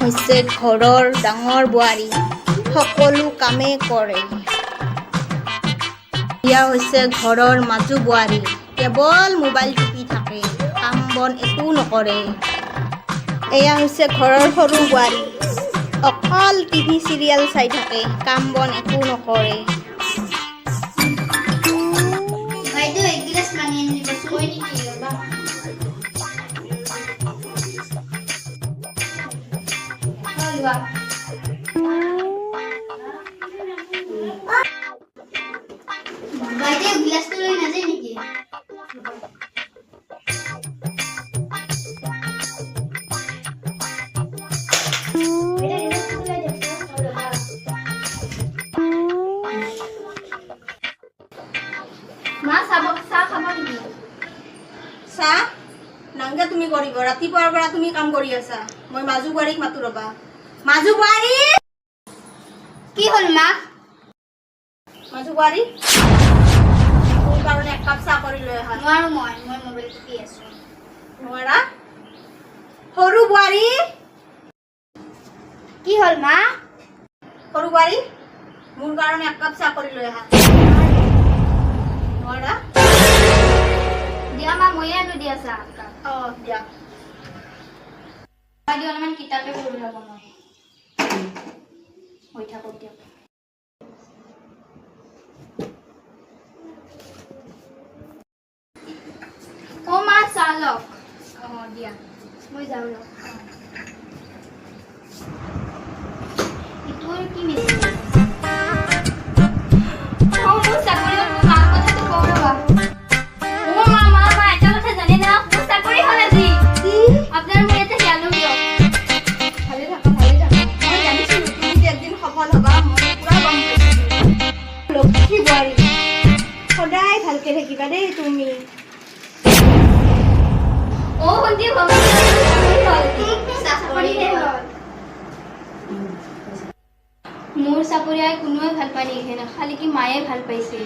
হৈছে ঘৰৰ ডাঙৰ বোৱাৰী, সকলো কামেই কৰে। এয়া হৈছে ঘৰৰ মাজু বোৱাৰী, কেৱল মোবাইল টিপি থাকে, কাম বন একো নকৰে। এয়া হৈছে ঘৰৰ সৰু বোৱাৰী, অকল টিভি চিৰিয়েল চাই থাকে, কাম বন একো নকৰে। বাইদেউ এগিলাস পানী আনি দিব কই নেকি ৰবা লোৱা বাইদেউ গিলাসটো লৈ নাযায় নেকি মা চাহ খাব নেকি চাহ নাংগে তুমি কৰিব, ৰাতিপুৱাৰ পৰা তুমি কাম কৰি আছা। মই মাজু বোৱাৰীক মাতো ৰবা। মাজু বোৱাৰী, কি হ'ল মা মাজু বোৱাৰী, মোৰ কাৰণে এক কাপ চাহ কৰি লৈ আহা। নোৱাৰো মই মোবাইল টিপি আছো। নোৱাৰা? সৰু বোৱাৰী, কি হ'ল মা সৰু বোৱাৰী, মোৰ কাৰণে এক কাপ চাহ কৰি লৈ আহা। নোৱাৰা? দিয়া মা ময়ে আনো দিয়া চাহ দিয়া। বাইদেউ অলপমান কিতাপে পঢ়ি ল'ব মই হৈ থাকক দিয়ক। অ মা চাহ লওক। দিয়া। মই যাওঁ লওক। এইটোৰ কি মেচিন মোৰ চাকৰি মাৰ কথাটো কওঁ ৰবা। মা এটা কথা জানে না মোৰ চাকৰি হ'ল আজি। আপোনাৰ মোৰ এটা জ্ঞানো দিয়ক। ভালে থাকা। মই জানিছিলো তুমি যে একদিন সফল হবা, মই পুৰা গম পাইছিলো। লক্ষী বোৱাৰী, সদায় ভালকে থাকিবা দেই তুমি। ভণ্টি চাকৰি হ'ল। মোৰ চাকৰি কোনোৱে ভাল পাই নেকি, খালি কি মায়ে ভাল পাইছে।